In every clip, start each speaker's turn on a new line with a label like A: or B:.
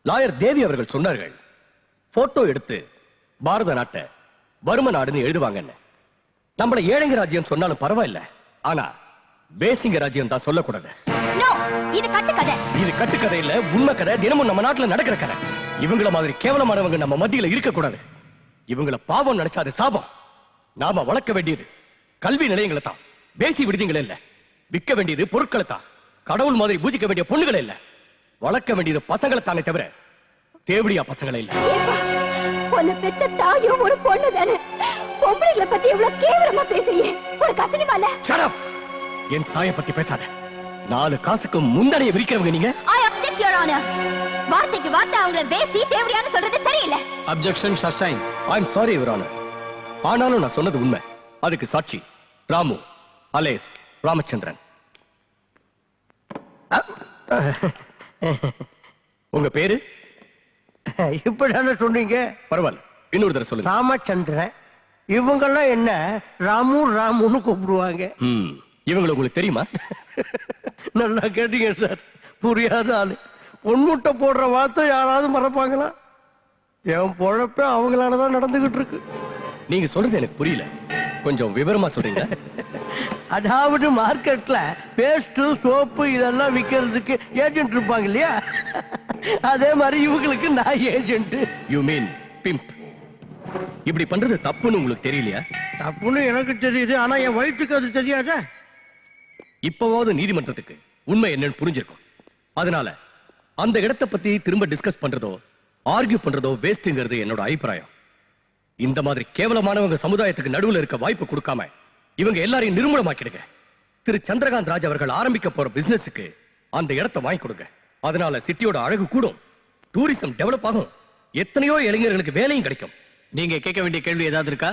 A: Lawyer தேவி அவர்கள் சொன்னார்கள், photo எடுத்து பாரத நாட்டை வறும நாடுன்னு எழுதுவாங்கன்னு. நம்மள ஏழைங்க ராஜ்யம் சொன்னாலும் பரவாயில்ல, ஆனா பேசிங்க ராஜ்யம் தான் சொல்லக்கூடாது.
B: இது கட்டுக்கதை.
A: இது கட்டுக்கதை இல்ல, உண்மை கதை. தினமும் நம்ம நாட்டுல நடக்கிற கதை. இவங்கள மாதிரி கேவலமானவங்க நம்ம மத்தியில இருக்க கூடாது. இவங்கள பாவம் நினைச்சாது சாபம். நாம வளர்க்க வேண்டியது கல்வி நிலையங்களை தான், பேசி விடுதிகளை இல்ல. விற்க வேண்டியது பொருட்களை தான், கடவுள் மாதிரி பூஜிக்க வேண்டிய பொண்ணுகளை இல்ல. வளர்க்க வேண்டியது பசங்களை தானே தவிர தேவடியா பசங்களை இல்ல.
B: உன்னை பெத்த தாயும் ஒரு பொண்ணு தானே. பொம்பளைகளை பத்தி எவ்வளவு கேவலமா பேசுறியே, உனக்கு அசிங்கமா இல்ல?
A: Shut up! என் தாயை பத்தி பேசாத. 4 காசுக்கு முந்தானையை விரிக்கிறவங்க நீங்க.
B: I object, Your Honor. வார்த்தைக்கு வார்த்தை அவங்கள பேசி தேவடியான்னு சொல்றது சரியில்லை.
A: Objection sustained. I'm sorry, Your Honor. ஆனாலும் நான் சொன்னது உண்மை. அதுக்கு சாட்சி ராமு அலேஸ் ராமச்சந்திரன். உங்க பேரு?
C: இப்படிதானே சொன்னீங்க?
A: பரவாயில்ல, இன்னொரு தடவை சொல்லுங்க.
C: ராமச்சந்திரன். இவங்கெல்லாம் என்ன ராமு ராமுன்னு கூப்பிடுவாங்க.
A: இவங்களை உங்களுக்கு தெரியுமா?
C: நல்லா கேட்டீங்க சார். புரியாத ஆளு. பொன்முட்டை போடுற வார்த்தை யாராவது மறப்பாங்களா? என் பொழப்ப அவங்களாலதான் நடந்துகிட்டு இருக்கு.
A: நீங்க சொல்றது எனக்கு புரியல, கொஞ்சம் விவரமா சொல்றீங்க.
C: அதாவது மார்க்கெட்ல பேஸ்ட் சோப்பு இதெல்லாம் விக்கிறதுக்கு ஏஜென்ட் இருப்பாங்க இல்லையா, அதே மாதிரி இவங்களுக்கு நான் ஏஜென்ட்.
A: You mean pimp. இப்படி பண்றது தப்புன்னு உங்களுக்கு தெரியலையா?
C: தப்புன்னு எனக்கு தெரியுது, ஆனா என் வயிற்றுக்கு அது தெரியாத.
A: இப்பவாவது நீதிமன்றத்துக்கு உண்மை என்னன்னு புரிஞ்சிருக்கும். அதனால அந்த இடத்தை பத்தி திரும்ப டிஸ்கஸ் பண்றதோ ஆர்கியூ பண்றதோ வேஸ்ட்ங்கிறது என்னோட அபிப்பிராயம். இந்த மாதிரி கேவலமானவங்க சமுதாயத்துக்கு நடுவுல இருக்க வாய்ப்பு கொடுக்காம இவங்க எல்லாரையும் நிர்மூலமாக்கிடுங்க. திரு சந்திரகாந்த் ராஜ் அவர்கள் ஆரம்பிக்க போற பிசினஸுக்கு அந்த இடத்தை வாங்கி கொடுங்க. அதனால சிட்டியோட அழகு கூடும், டூரிசம் டெவலப் ஆகும், எத்தனையோ இளைஞர்களுக்கு வேலையும் கிடைக்கும். நீங்க கேட்க வேண்டிய கேள்வி ஏதாவது இருக்கா?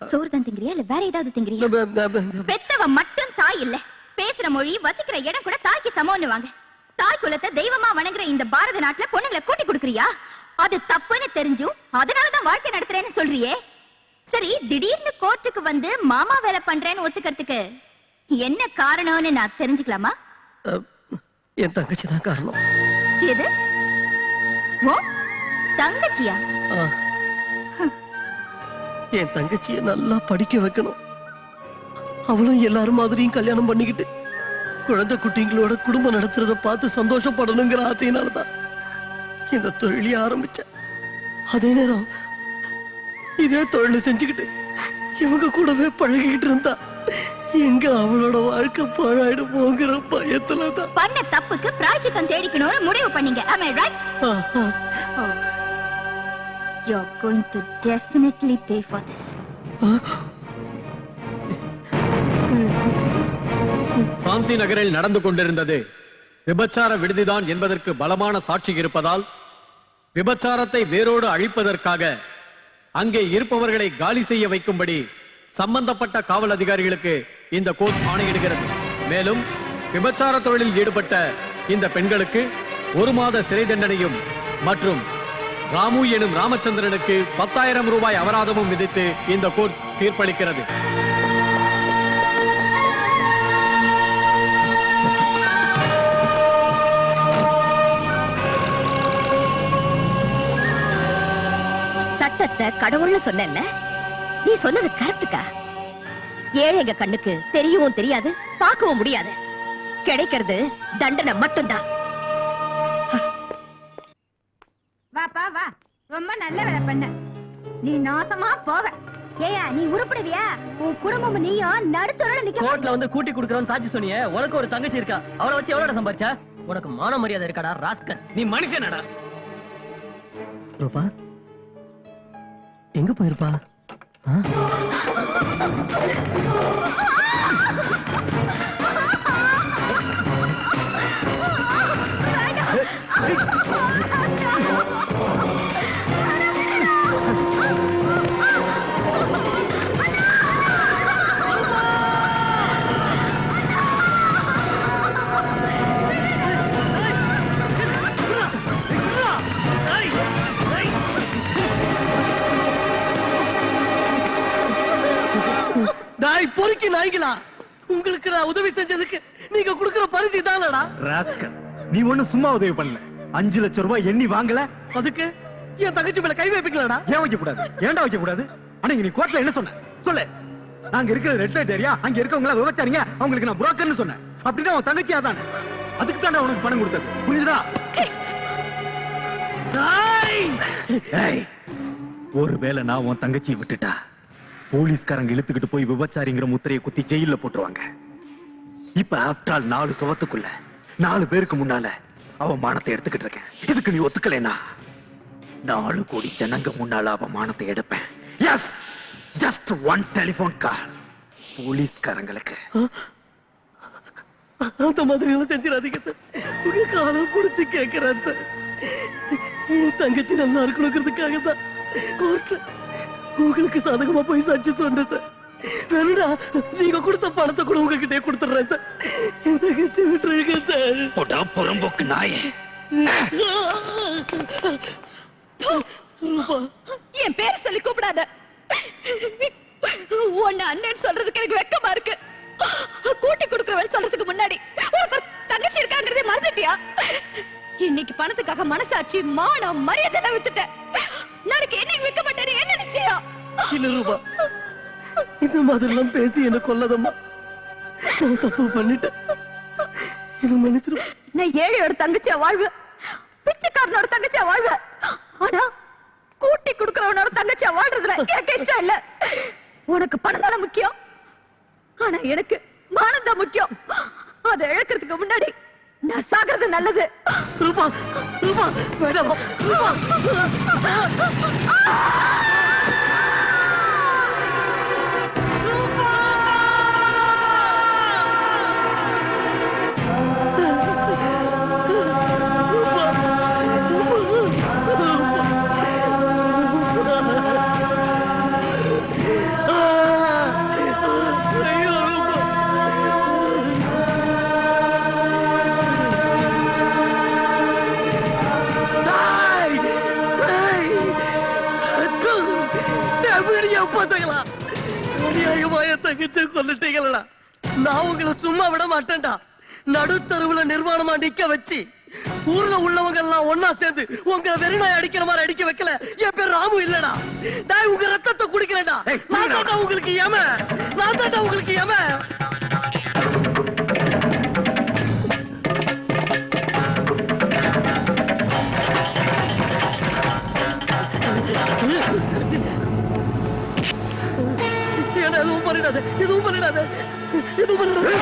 B: சோறு தான் திங்கிறியா இல்ல வேற ஏதாவது திங்கிறியா? பெத்தவ மட்டும் தாய் இல்ல, பேசுற மொழி வசிக்கிற இடம் கூட தாய்க்கு சமம்னு வாங்க. தாய் குலத்தை தெய்வமா வணங்குற இந்த பாரத நாட்டுல பொண்ணுங்களை கூட்டி கொடுக்கறியா? அது தப்புன்னு தெரிஞ்சும் அதனாலதான் வாழ்க்கை நடத்துறேன்னு சொல்றியே. சரி, திடீர்னு கோர்ட்டுக்கு வந்து மாமா வேலை பண்றேன்னு ஒத்துக்கிறதுக்கு என்ன காரணம்னு நான் தெரிஞ்சுக்கலாமா?
C: என் தங்கச்சி தான் காரணம்.
B: எது? ஓ தங்கச்சியா?
C: என் தங்கச்சியை நல்லா படிக்க வைக்கணும். அவளும் எல்லாரும் மாதிரியும் கல்யாணம் பண்ணிக்கிட்டு குழந்தை குட்டிங்களோட குடும்பம் நடத்துறத பார்த்து சந்தோஷப்படணுங்கிற ஆசையினாலதான் இந்த தொழிலை ஆரம்பிச்சேன். அதே நேரம் இதே தொழிலை செஞ்சுக்கிட்டு இவங்க கூடவே பழகிக்கிட்டு இருந்தா எங்க அவளோட வாழ்க்கை பாழாயிடுமோங்கிற பயத்துலதான்
B: பண்ண தப்புக்கு பிராயச்சித்தம் தேடிக்கணும்னு முடிவு பண்ணீங்க. Am I right? You're going to definitely pay for this.
D: சாந்தி நகரில் நடந்து கொண்டிருந்தது விபச்சார விடுதிதான் என்பதற்கு பலமான சாட்சி இருப்பதால் விபச்சாரத்தை வேரோடு அழிப்பதற்காக அங்கே இருப்பவர்களை காலி செய்ய வைக்கும்படி சம்பந்தப்பட்ட காவல் அதிகாரிகளுக்கு இந்த கோர்ட் ஆணையிடுகிறது. மேலும் விபச்சார தொழிலில் ஈடுபட்ட இந்த பெண்களுக்கு 1 மாத சிறை தண்டனையும் மற்றும் ராமு எனும் ராமச்சந்திரனுக்கு 10,000 ரூபாய் அபராதமும் விதித்து இந்த கோர்ட் தீர்ப்பளிக்கிறது.
B: சட்டத்தை கடவுள்னு சொன்ன நீ சொன்னது கரெக்டுக்கா? ஏழைங்க கண்ணுக்கு தெரியவும் தெரியாது, பார்க்கவும் முடியாது. கிடைக்கிறது தண்டனை மட்டும்தான். வாப்பா வா, ரொம்ப நல்ல வேலை பண்ண. நீ நாசமா போவ. ஏயா நீ உருப்படுவியா? உன் குடும்பம் நீயும் நடுத்தர நிக்க.
C: கோர்ட்ல வந்து கூட்டி குடுக்கறோம்னு சாட்சி சொன்னியே. உனக்கு ஒரு தங்கச்சி இருக்கா, அவளை வச்சு எவ்வளவு சம்பாதிச்சா? உனக்கு மான மரியாதை இருக்காடா ராஸ்கல்? நீ மனுஷனடா. ரூபா எங்க போயிருப்பா? டாய் பொறுக்கி நாய்களா, உங்களுக்கு நான் உதவி செஞ்சதுக்கு நீங்க கொடுக்கிற பரிசு தானடா.
E: ராஸ்கல், நீ ஒண்ணும் சும்மா உதவி பண்ணல. 5 லட்சம் ரூபாய் எண்ணி வாங்கல.
C: அதுக்கு என் தங்கச்சி மேல கை வைப்பீங்களாடா?
E: ஏன் வைக்க கூடாது? ஏன்டா வைக்க கூடாது? அன்னைக்கு நீ கோர்ட்ல என்ன சொன்ன சொல்லு. நாங்க இருக்கிறது ரெட் லைட் ஏரியா, அங்க இருக்கவங்க எல்லாம் விபச்சாரிங்க, அவங்களுக்கு நான் புரோக்கர்னு சொன்னேன். அப்படின்னா உன் தங்கச்சியா தானே, அதுக்கு தானே உனக்கு பணம் கொடுத்தது. புரியுதா? ஏய், ஒருவேளை நான் உன் தங்கச்சியை விட்டுட்டா போலீஸ்காரங்க இழுத்துக்கிட்டு போய் விபச்சாரிங்கிற முத்திரையை குத்தி ஜெயில போட்டுருவாங்க. இப்ப ஆஃப்டர் ஆல் 4 சுவத்துக்குள்ள 4 பேருக்கு முன்னால அவன் மானத்தை எடுத்துக்கிட்டு இருக்கேன். இதுக்கு நீ ஒத்துக்கலைனா 4 கோடி ஜனங்க முன்னால அவன் மானத்தை எடுப்பேன். எஸ், ஜஸ்ட் 1 டெலிபோன் கால் போலீஸ்காரங்களுக்கு.
C: அந்த மாதிரி எல்லாம் செஞ்சிடாதீங்க சார். உங்க காலம் புடிச்சு கேட்கிறேன் சார். என் தங்கச்சி நல்லா இருக்கணுங்கிறதுக்காக தான் கோர்ட்ல உங்களுக்கு சாதகமா போய் சாட்சி சொன்னேன் சார். வேணுடா, நீங்க கொடுத்த பணத்தை கூட உங்ககிட்டே கொடுத்துடுறேன் சார். என் தங்கச்சி விட்டுருங்க சார்.
E: போடா புறம்போக்கு நாயே.
C: ரூபா,
B: என் பேர் சொல்லி கூப்பிடாத. உன்னை அண்ணன் சொல்றதுக்கு எனக்கு வெக்கமா இருக்கு. கூட்டி கொடுக்கிறவன் சொல்றதுக்கு முன்னாடி உனக்கு தங்கச்சி இருக்காங்கிறதே மறந்துட்டியா? இன்னைக்கு பணத்துக்காக மனசாட்சி, மானம், மரியாதை விட்டுட்டேன். நாளைக்கு என்னைக்கு வைக்க மாட்டேன். என்ன நிச்சயம்?
C: இல்ல ரூபா, இந்த மாதிரி எல்லாம் பேசி என்ன கொல்லதம்மா. நான் தப்பு பண்ணிட்டேன், என்ன மன்னிச்சிரு.
B: நான் ஏழையோட தங்கச்சியா வாழ்வேன், பிச்சைக்காரனோட தங்கச்சியா வாழ்வேன். ஆனா கூட்டி கொடுக்கிறவனோட தங்கச்சியா வாழ்றதுல எனக்கு இஷ்டம் இல்ல. உனக்கு பணம் தானே முக்கியம், ஆனா எனக்கு மானம் தான் முக்கியம். அதை இழக்கிறதுக்கு முன்னாடி நான் சாகிறது நல்லது.
C: ரூபா, ரூபா, வேண்டாம் ரூபா. தங்கச்சி கொல்லிட்டீங்களா? நான் உங்களை சும்மா விட மாட்டேன்டா. நடுத்தருவுல நிர்வாணமா நிக்க வச்சு ஊர்ல உள்ளவங்க எல்லாம் ஒன்னா சேர்ந்து உங்க வெறிநாய் அடிக்கிற மாதிரி அடிக்க வைக்கல. என் பேர் ராமு இல்லடா. நான் உங்க ரத்தத்தை குடிக்கிறேன்டா. நான் தான்டா உங்களுக்கு ஏம, நான் தான்டா உங்களுக்கு ஏம. எதுவும் பண்ணிடாத, எதுவும் பண்ணிடாத, எதுவும் பண்ணிடாத.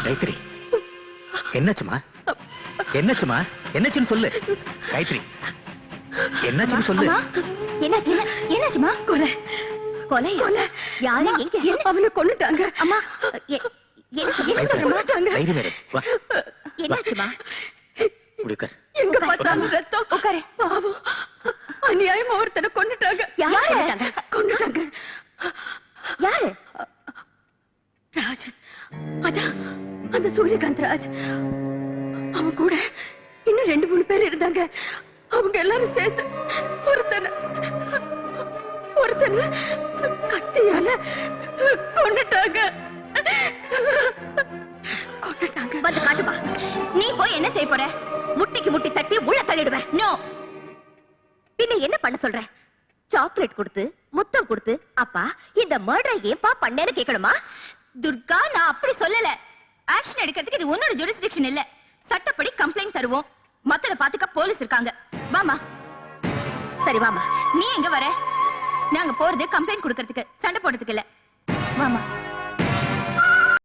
E: கைத்ரி, என்னாச்சுமா? என்னாச்சுமா? என்னாச்சுன்னு சொல்லு கைத்ரி, என்னாச்சுன்னு சொல்லு.
B: என்னாச்சு? என்னாச்சுமா? கொலை, கொலை, கொலை. யாரு? எங்க? அவனை கொன்னுட்டாங்க. அம்மா, என்னாச்சுமா? எங்க பார்த்தாலும் ரத்தம். உட்காரு. பாவம், அநியாயமா ஒருத்தனை கொன்னுட்டாங்க. யாரு கொன்னுட்டாங்க? யாரு? ராஜன். அதான் அந்த சூரியகாந்த் ராஜ். அவன் கூட இன்னும் 2-3 பேர் இருந்தாங்க. அவங்க எல்லாரும் சேர்ந்து ஒருத்தனை கத்தியால கொன்னுட்டாங்க. வந்து காட்டுப்பா. நீ போய் என்ன செய்ய போற? முட்டிக்கு முட்டி தட்டி உள்ள தள்ளிடுவேன். நோ. பின்ன என்ன பண்ண சொல்ற? சாக்லேட் கொடுத்து முத்தம் கொடுத்து, அப்பா இந்த மர்டரை ஏன்பா பண்ணேன்னு கேட்கணுமா? துர்கா, நான் அப்படி சொல்லல. ஆக்ஷன் எடுக்கிறதுக்கு இது உன்னோட ஜுரிஸ்டிக்ஷன் இல்ல. சட்டப்படி கம்ப்ளைண்ட் தருவோம். மத்தத பாத்துக்க போலீஸ் இருக்காங்க. வாமா. சரி வாமா. நீ எங்க வர? நாங்க போறது கம்ப்ளைண்ட் கொடுக்கிறதுக்கு, சண்டை போடுறதுக்கு இல்ல. வாமா.